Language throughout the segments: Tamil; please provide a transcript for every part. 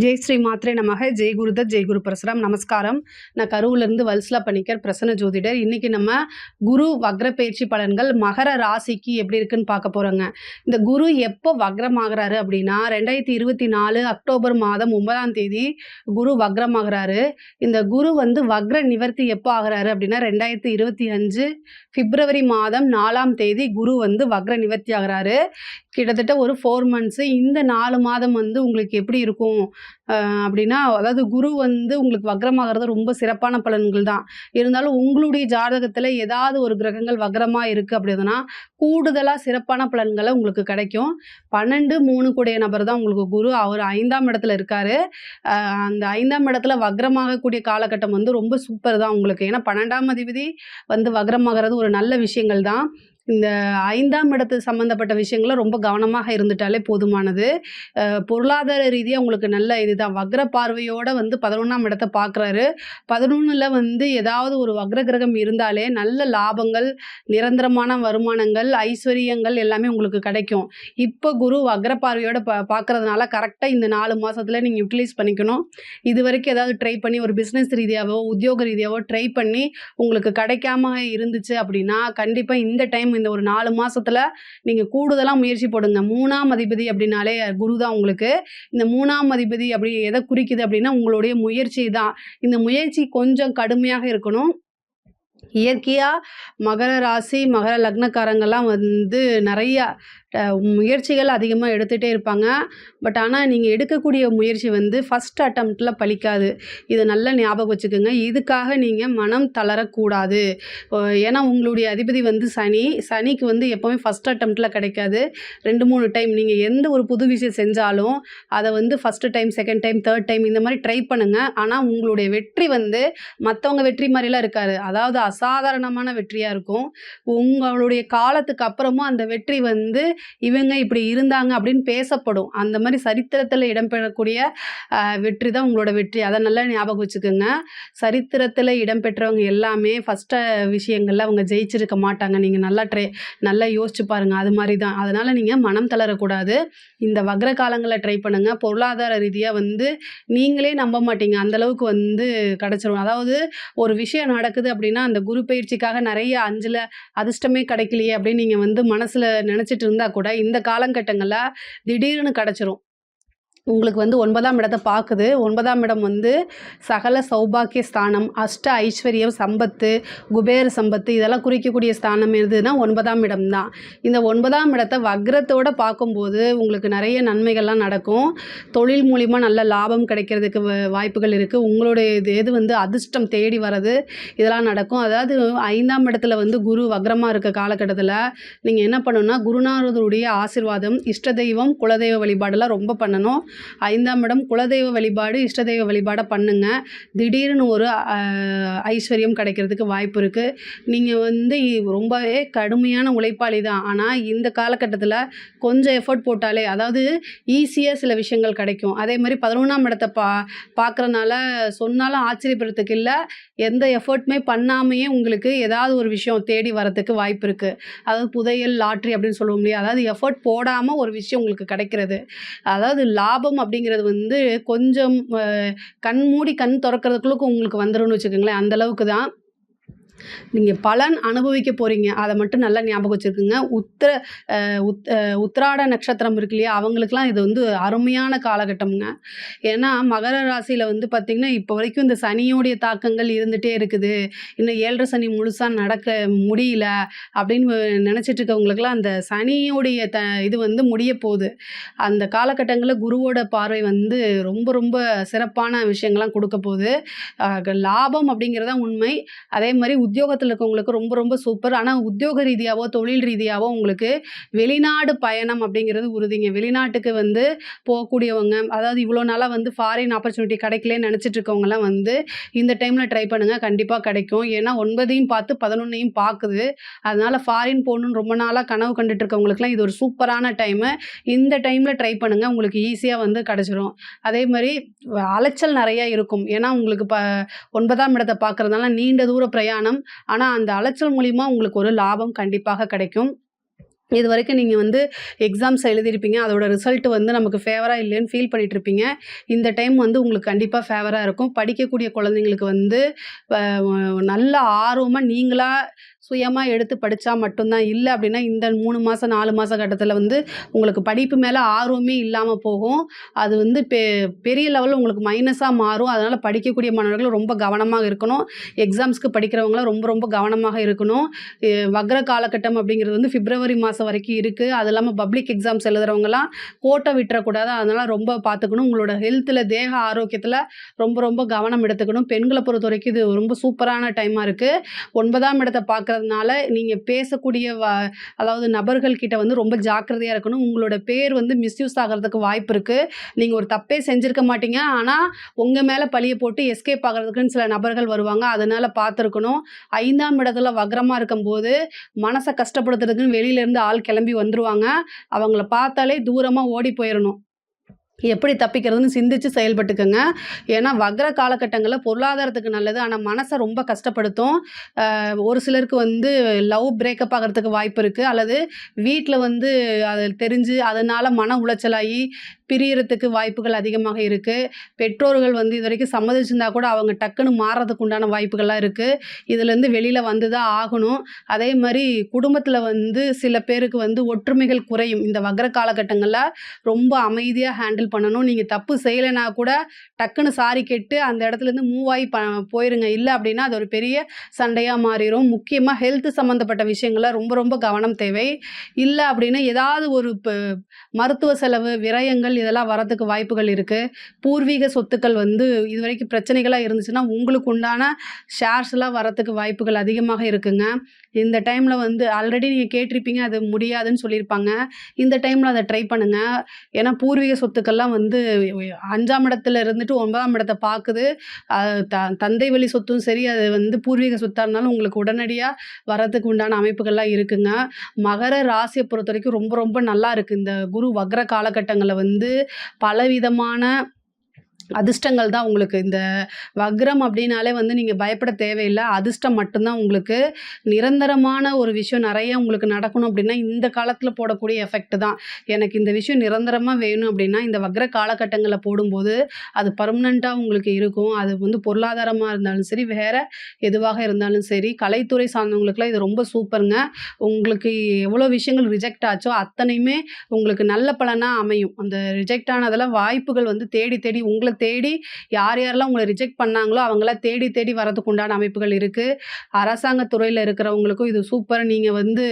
ஜெய் ஸ்ரீ மாத்ரே நமக. ஜெய் குருதத், ஜெய் குரு பரசுராம். நமஸ்காரம். நான் கரூர்லேருந்து வல்சலா பணிக்கர், பிரசன்ன ஜோதிடர். இன்றைக்கி நம்ம குரு வக்ர பயிற்சி பலன்கள் மகர ராசிக்கு எப்படி இருக்குன்னு பார்க்க போகிறோங்க. இந்த குரு எப்போ வக்ரமாகறாரு அப்படின்னா 2024 அக்டோபர் மாதம் 9ஆம் தேதி குரு வக்ரமாகறாரு. இந்த குரு வந்து வக்ர நிவர்த்தி எப்போ ஆகிறாரு அப்படின்னா 2025 பிப்ரவரி மாதம் 4ஆம் தேதி குரு வந்து வக்ர நிவர்த்தி ஆகிறாரு. கிட்டத்தட்ட ஒரு 4 மந்த்ஸு. இந்த 4 மாதம் வந்து உங்களுக்கு எப்படி இருக்கும் அப்படின்னா, அதாவது குரு வந்து உங்களுக்கு வக்ரமாகிறது ரொம்ப சிறப்பான பலன்கள் தான். இருந்தாலும் உங்களுடைய ஜாதகத்தில் ஏதாவது ஒரு கிரகங்கள் வக்ரமாக இருக்குது அப்படின்னா கூடுதலாக சிறப்பான பலன்களை உங்களுக்கு கிடைக்கும். 12, 3 கூடிய நபர் தான் உங்களுக்கு குரு. அவர் 5ஆம் இடத்துல இருக்கார். அந்த 5ஆம் இடத்துல வக்ரமாகக்கூடிய காலகட்டம் வந்து ரொம்ப சூப்பர் தான் உங்களுக்கு. ஏன்னா 12ஆம் அதிபதி வந்து வக்ரமாகிறது ஒரு நல்ல விஷயங்கள் தான். இந்த 5ஆம் இடத்து சம்மந்தப்பட்ட விஷயங்கள ரொம்ப கவனமாக இருந்துட்டாலே போதுமானது. பொருளாதார ரீதியாக உங்களுக்கு நல்ல இதுதான். வக்ர பார்வையோடு வந்து 11ஆம் இடத்த பார்க்குறாரு. 11ல் வந்து ஏதாவது ஒரு வக்ர கிரகம் இருந்தாலே நல்ல லாபங்கள், நிரந்தரமான வருமானங்கள், ஐஸ்வர்யங்கள் எல்லாமே உங்களுக்கு கிடைக்கும். இப்போ குரு வக்ர பார்வையோடு பார்க்குறதுனால கரெக்டாக இந்த 4 மாதத்தில் நீங்கள் யூட்டிலைஸ் பண்ணிக்கணும். இது வரைக்கும் ஏதாவது ட்ரை பண்ணி ஒரு பிஸ்னஸ் ரீதியாகவோ உத்தியோக ரீதியாகவோ ட்ரை பண்ணி உங்களுக்கு கிடைக்காம இருந்துச்சு அப்படின்னா கண்டிப்பாக இந்த டைம் இந்த ஒரு 4 மாசத்துல நீங்க கூடுதலா முயற்சி போடுங்க. 3ஆம் அதிபதி அப்படின்னாலே குரு தான் உங்களுக்கு. இந்த 3ஆம் அதிபதி அப்படி எதை குறிக்குது அப்படின்னா உங்களுடைய முயற்சி தான். இந்த முயற்சி கொஞ்சம் கடுமையாக இருக்கணும். இயற்கையா மகர ராசி, மகர லக்னக்காரங்கள்லாம் வந்து நிறையா முயற்சிகள் அதிகமாக எடுத்துகிட்டே இருப்பாங்க. பட் ஆனால் நீங்கள் எடுக்கக்கூடிய முயற்சி வந்து ஃபஸ்ட் அட்டம்ப்டில் பலிக்காது. இதை நல்லா ஞாபகம் வச்சுக்கோங்க. இதுக்காக நீங்கள் மனம் தளரக்கூடாது. ஏன்னா உங்களுடைய அதிபதி வந்து சனி. சனிக்கு வந்து எப்போவுமே ஃபஸ்ட் அட்டம்ப்டில் கிடைக்காது. 2, 3 டைம் நீங்கள் எந்த ஒரு புது விஷயம் செஞ்சாலும் அதை வந்து first time, second time, third time இந்த மாதிரி ட்ரை பண்ணுங்கள். ஆனால் உங்களுடைய வெற்றி வந்து மற்றவங்க வெற்றி மாதிரிலாம் இருக்காது. அதாவது அசாதாரணமான வெற்றியாக இருக்கும். உங்களுடைய காலத்துக்கு அப்புறமும் அந்த வெற்றி வந்து இவங்க இப்படி இருந்தாங்க அப்படின்னு பேசப்படும். அந்த மாதிரி சரித்திரத்தில் இடம்பெறக்கூடிய வெற்றி தான் உங்களோட வெற்றி. அதை நல்லா ஞாபகம் வச்சுக்கோங்க. சரித்திரத்தில் இடம்பெற்றவங்க எல்லாமே ஃபஸ்ட்டு விஷயங்களில் அவங்க ஜெயிச்சிருக்க மாட்டாங்க. நீங்கள் நல்லா யோசிச்சு பாருங்கள். அது மாதிரி தான். அதனால் நீங்கள் மனம் தளரக்கூடாது. இந்த வக்ர காலங்களில் ட்ரை பண்ணுங்கள். பொருளாதார ரீதியாக வந்து நீங்களே நம்ப மாட்டீங்க. அந்தளவுக்கு வந்து கிடச்சிரும். அதாவது ஒரு விஷயம் நடக்குது அப்படின்னா அந்த குரு பயிற்சிக்காக நிறைய 5ல் அதிர்ஷ்டமே கிடைக்கலையே அப்படின்னு நீங்கள் வந்து மனசில் நினச்சிட்டு இருந்தால் கூட இந்த காலகட்டங்களில் திடீர்னு கிடச்சிரும். உங்களுக்கு வந்து 9ஆம் இடத்தை பார்க்குது. 9ஆம் இடம் வந்து சகல சௌபாக்கிய ஸ்தானம், அஷ்ட ஐஸ்வர்யம், சம்பத்து, குபேர சம்பத்து இதெல்லாம் குறிக்கக்கூடிய ஸ்தானம் எதுனா 9ஆம் இடம் தான். இந்த 9ஆம் இடத்தை வக்ரத்தோடு பார்க்கும்போது உங்களுக்கு நிறைய நன்மைகள்லாம் நடக்கும். தொழில் மூலிமா நல்ல லாபம் கிடைக்கிறதுக்கு வாய்ப்புகள் இருக்குது. உங்களுடைய இது வந்து அதிர்ஷ்டம் தேடி வர்றது இதெல்லாம் நடக்கும். அதாவது 5ஆம் இடத்துல வந்து குரு வக்ரமாக இருக்க காலகட்டத்தில் நீங்கள் என்ன பண்ணணும்னா குருநாதருடைய ஆசீர்வாதம், இஷ்ட தெய்வம், குலதெய்வ வழிபாடெல்லாம் ரொம்ப பண்ணணும். 5ஆம் இடம் குலதெய்வ வழிபாடு, இஷ்ட தெய்வ வழிபாடை பண்ணுங்க. திடீர்னு ஒரு ஐஸ்வர்யம் கிடைக்கிறதுக்கு வாய்ப்பு இருக்குது. நீங்கள் வந்து ரொம்பவே கடுமையான உழைப்பாளி தான். ஆனால் இந்த காலகட்டத்தில் கொஞ்சம் எஃபர்ட் போட்டாலே அதாவது ஈஸியாக சில விஷயங்கள் கிடைக்கும். அதே மாதிரி 11ஆம் இடத்தை பார்க்குறனால சொன்னாலும் ஆச்சரியப்படுறதுக்கு இல்லை. எந்த எஃபர்ட்டுமே பண்ணாமையே உங்களுக்கு ஏதாவது ஒரு விஷயம் தேடி வரத்துக்கு வாய்ப்பு இருக்குது. அதாவது புதையல், லாட்ரி அப்படின்னு சொல்ல முடியாது. அதாவது எஃபர்ட் போடாமல் ஒரு விஷயம் உங்களுக்கு கிடைக்கிறது. அதாவது லாபம் அப்படிங்கிறது வந்து கொஞ்சம் கண் மூடி கண் திறக்கிறதுக்குள்ள உங்களுக்கு வந்துடும்னு வச்சுக்கோங்களேன். அந்தளவுக்கு தான் நீங்கள் பலன் அனுபவிக்க போகிறீங்க. அதை மட்டும் நல்லா ஞாபகம் வச்சுருக்குங்க. உத்திராட நட்சத்திரம் இருக்கு இல்லையா, அவங்களுக்கெல்லாம் இது வந்து அருமையான காலகட்டம்ங்க. ஏன்னா மகர ராசியில் வந்து பார்த்திங்கன்னா இப்போ வரைக்கும் இந்த சனியோடைய தாக்கங்கள் இருந்துகிட்டே இருக்குது. இன்னும் 7.5 சனி முழுசாக நடக்க முடியல அப்படின்னு நினச்சிட்டு இருக்கவங்களுக்கெல்லாம் அந்த சனியோடைய இது வந்து முடிய போகுது. அந்த காலகட்டங்களில் குருவோட பார்வை வந்து ரொம்ப ரொம்ப சிறப்பான விஷயங்கள்லாம் கொடுக்க போகுது. லாபம் அப்படிங்கிறதான் உண்மை. அதே மாதிரி உத்தியோகத்தில் இருக்கவங்களுக்கு ரொம்ப ரொம்ப சூப்பர். ஆனால் உத்தியோக ரீதியாவோ தொழில் ரீதியாவோ உங்களுக்கு வெளிநாடு பயணம் அப்படிங்கிறது உறுதிங்க. வெளிநாட்டுக்கு வந்து போகக்கூடியவங்க, அதாவது இவ்வளோ நாளாக வந்து ஃபாரின் ஆப்பர்ச்சுனிட்டி கிடைக்கலன்னு நினச்சிட்டு இருக்கவங்கலாம் வந்து இந்த டைமில் ட்ரை பண்ணுங்கள். கண்டிப்பாக கிடைக்கும். ஏன்னா 9ஐயும் பார்த்து 11ஐயும் பார்க்குது. அதனால் ஃபாரின் போகணுன்னு ரொம்ப நாளாக கனவு கண்டுட்டு இருக்கவங்களுக்குலாம் இது ஒரு சூப்பரான டைமு. இந்த டைமில் ட்ரை பண்ணுங்கள். உங்களுக்கு ஈஸியாக வந்து கிடச்சிரும். அதே மாதிரி அலைச்சல் நிறையா இருக்கும். ஏன்னா உங்களுக்கு 9ஆம் இடத்தை பார்க்குறதுனால நீண்ட தூர பிரயாணம். ஆனால் அந்த அலைச்சல் மூலிமா உங்களுக்கு ஒரு லாபம் கண்டிப்பாக கிடைக்கும். இதுவரைக்கும் நீங்க வந்து எக்ஸாம்ஸ் எழுதியிருப்பீங்க. அதோட ரிசல்ட் வந்து நமக்கு ஃபேவரா இல்லைன்னு ஃபீல் பண்ணிட்டுருப்பீங்க. இந்த டைம் வந்து உங்களுக்கு கண்டிப்பா ஃபேவரா இருக்கும். படிக்கக்கூடிய குழந்தைங்களுக்கு வந்து ப நல்ல ஆர்வமா நீங்களா சுயமா எடுத்து படிச்சா மட்டும் தான். இல்ல அப்படின்னா இந்த 3 மாசம், 4 மாச கட்டத்தில வந்து உங்களுக்கு படிப்பு மேல ஆர்வமே இல்லாம போகும். அது வந்து பெரிய லெவல்ல உங்களுக்கு மைனஸா மாறும். அதனால படிக்கக்கூடிய மாணவர்கள் ரொம்ப கவனமா இருக்கணும். எக்ஸாம்ஸ்க்கு படிக்கிறவங்கலாம் ரொம்ப ரொம்ப கவனமாக இருக்கணும். வக்ர காலகட்டம் அப்படிங்கிறது வந்து பிப்ரவரி மாதம் வரைக்கும் இருக்குது. அது இல்லாமல் பப்ளிக் எக்ஸாம்ஸ் எழுதுறவங்கலாம் கோட்டை விட்டுறக்கூடாது. அதனால் ரொம்ப பார்த்துக்கணும். உங்களோட ஹெல்த்தில் தேக ஆரோக்கியத்தில் ரொம்ப ரொம்ப கவனம் எடுத்துக்கணும். பெண்களை பொறுத்த வரைக்கும் இது ரொம்ப சூப்பரான டைமாக இருக்குது. 9ஆம் இடத்தை பார்க்கறதுனால நீங்கள் பேசக்கூடிய அதாவது நபர்கள் கிட்ட வந்து ரொம்ப ஜாக்கிரதையாக இருக்கணும். உங்களோட பேர் வந்து மிஸ்யூஸ் ஆகிறதுக்கு வாய்ப்பு இருக்குது. நீங்கள் ஒரு தப்பே செஞ்சுருக்க மாட்டீங்க. ஆனால் உங்கள் மேலே பழிய போட்டு எஸ்கேப் ஆகிறதுக்குன்னு சில நபர்கள் வருவாங்க. அதனால் பார்த்துருக்கணும். 5ஆம் இடத்துல வக்ரமாக இருக்கும்போது மனசை கஷ்டப்படுத்துறதுக்குன்னு வெளியிலேருந்து ஆள் கிளம்பி வந்துருவாங்க. அவங்கள பார்த்தாலே தூரமா ஓடி போயிரணும். எப்படி தப்பிக்கிறதுன்னு சிந்திச்சு செயல்பட்டுக்கங்க. ஏன்னா வக்ர காலகட்டங்கள்ல பொருளாதாரத்துக்கு நல்லது. ஆனா மனச ரொம்ப கஷ்டப்படுத்தும். ஒரு சிலருக்கு வந்து லவ் பிரேக்கப் ஆகுறதுக்கு வாய்ப்பு இருக்கு. அல்லது வீட்ல வந்து அது தெரிஞ்சு அதனால மன உளைச்சலாகி பிரியறதுக்கு வாய்ப்புகள் அதிகமாக இருக்கு. பெற்றோர்கள் வந்து இதுவரைக்கும் சம்மதிச்சிருந்தா கூட அவங்க டக்குன்னு மாறுறதுக்கு உண்டான வாய்ப்புகள்லாம் இருக்கு. இதுலேருந்து வெளியில வந்து தான் ஆகணும். அதே மாரி குடும்பத்தில வந்து சில பேருக்கு வந்து ஒற்றுமைகள் குறையும். இந்த வக்ர காலகட்டங்கள்ல ரொம்ப அமைதியா ஹேண்டில் பண்ணணும். நீங்க தப்பு செய்யலைனா கூட டக்குன்னு சாரி கேட்டு அந்த இடத்துலேருந்து மூவ் ஆகி போயிருங்க. இல்ல அப்படின்னா அது ஒரு பெரிய சண்டையா மாறிரும். முக்கியமா ஹெல்த் சம்மந்தப்பட்ட விஷயங்கள்ல ரொம்ப ரொம்ப கவனம் தேவை. இல்ல அப்படின்னா ஏதாவது ஒரு மருத்துவ செலவு, விரயங்கள் இதெல்லாம் வரதுக்கு வாய்ப்புகள் இருக்கு. பூர்வீக சொத்துக்கள் வந்து இதுவரைக்கும் பிரச்சனைகளா இருந்துச்சுன்னா, உங்களுக்கு உண்டான ஷேர்ஸ்லாம் வரதுக்கு வாய்ப்புகள் அதிகமாக இருக்குங்க. இந்த டைம்ல வந்து ஆல்ரெடி நீங்க கேட்டிருப்பீங்க, அது முடியாதுன்னு சொல்லியிருப்பாங்க. இந்த டைம்ல அத ட்ரை பண்ணுங்க. ஏன்னா பூர்வீக சொத்துக்கள்லாம் வந்து 5ஆம் இடத்துல இருந்துட்டு 9ஆம் இடத்த பாக்குது. அ த தந்தை வழி சொத்தும் சரி, அது வந்து பூர்வீக சொத்தா இருந்தாலும் உங்களுக்கு உடனடியா வரதுக்கு உண்டான அமைப்புகள்லாம் இருக்குங்க. மகர ராசிய பொறுத்தவரைக்கும் ரொம்ப ரொம்ப நல்லா இருக்கு. இந்த குரு வக்ர காலகட்டங்கள்ல வந்து பலவிதமான அதிர்ஷ்டங்கள் தான் உங்களுக்கு. இந்த வக்ரம் அப்படின்னாலே வந்து நீங்க பயப்பட தேவையில்ல. அதிர்ஷ்டம் மட்டும் தான் உங்களுக்கு. நிரந்தரமான ஒரு விஷயம் நெறைய உங்களுக்கு நடக்கணும் அப்படின்னா, இந்த காலத்தில போடக்கூடிய எஃபெக்ட் தான். எனக்கு இந்த விஷயம் நிரந்தரமா வேணும் அப்படின்னா, இந்த வக்ர காலகட்டங்கள்ல போடும்போது, அது பெர்மனன்ட்டா உங்களுக்கு இருக்கும். அது வந்து பொருளாதாரமா இருந்தாலும் சரி, வேற எதுவாக இருந்தாலும் சரி, கலைத்துறை சார்ந்தவங்களுக்குலாம் இது ரொம்ப சூப்பர்ங்க. உங்களுக்கு எவ்வளோ விஷயங்கள் ரிஜெக்ட் ஆச்சோ, அத்தனையுமே உங்களுக்கு நல்ல பலனா அமையும். அந்த ரிஜெக்ட் ஆனதெல்லாம் வாய்ப்புகள் வந்து தேடி தேடி உங்கள தேடி யார் யாரெல்லாம் உங்கள ரிஜெக்ட் பண்ணாங்களோ, அவங்கலாம் தேடி தேடி வரதுக்கு உண்டான அமைப்புகள் இருக்கு. அரசாங்க துறையில இருக்கிறவங்களுக்கும் இது சூப்பர். நீங்க வந்து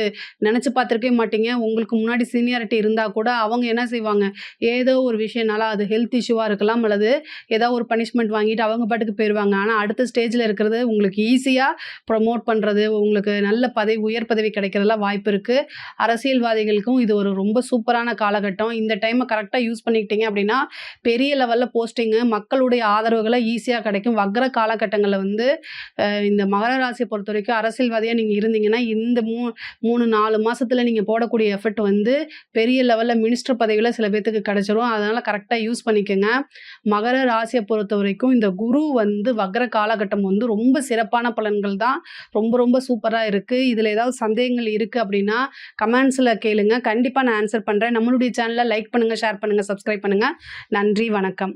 நெனச்சு பார்த்துருக்கவே மாட்டீங்க. உங்களுக்கு முன்னாடி சீனியாரிட்டி இருந்தா கூட அவங்க என்ன செய்வாங்க, ஏதோ ஒரு விஷயம்னால அது ஹெல்த் இஷ்யூவா இருக்கலாம், அல்லது ஏதோ ஒரு பனிஷ்மென்ட் வாங்கிட்டு அவங்க பாட்டுக்கு போயிருவாங்க. ஆனா அடுத்த ஸ்டேஜ்ல இருக்கிறது உங்களுக்கு ஈஸியா ப்ரமோட் பண்றது, உங்களுக்கு நல்ல பதவி, உயர் பதவி கிடைக்கிறதெல்லாம் வாய்ப்பு இருக்கு. அரசியல்வாதிகளுக்கும் இது ஒரு ரொம்ப சூப்பரான காலகட்டம். இந்த டைம கரெக்ட்டா யூஸ் பண்ணிக்கிட்டீங்க அப்படின்னா, பெரிய லெவல்ல போஸ்டிங் மக்களுடைய ஆதரவுகள ஈஸியா கிடைக்கும். வக்ர காலகட்டங்கள்ல வந்து இந்த மகர ராசிய பொறுத்தவரைக்கும் அரசியல்வாதியா நீங்க இருந்தீங்கன்னா, இந்த 3, 4 மாசத்துல நீங்க போடக்கூடிய எஃபர்ட் வந்து பெரிய லெவல்ல மினிஸ்டர் பதவியில சில பேத்துக்கு கிடைச்சிரும். அதனால கரெக்ட்டா யூஸ் பண்ணிக்கங்க. மகர ராசிய பொறுத்தவரைக்கும் இந்த குரு வந்து வக்ர காலகட்டம் வந்து ரொம்ப சிறப்பான பலன்கள் தான். ரொம்ப ரொம்ப சூப்பரா இருக்கு. இதுல ஏதாவது சந்தேகங்கள் இருக்கு அப்படின்னா, கமெண்ட்ஸ்ல கேளுங்க. கண்டிப்பா நான் ஆன்சர் பண்றேன். நம்மளுடைய சேனல லைக் பண்ணுங்க, ஷேர் பண்ணுங்க, சப்ஸ்கிரைப் பண்ணுங்க. நன்றி, வணக்கம்.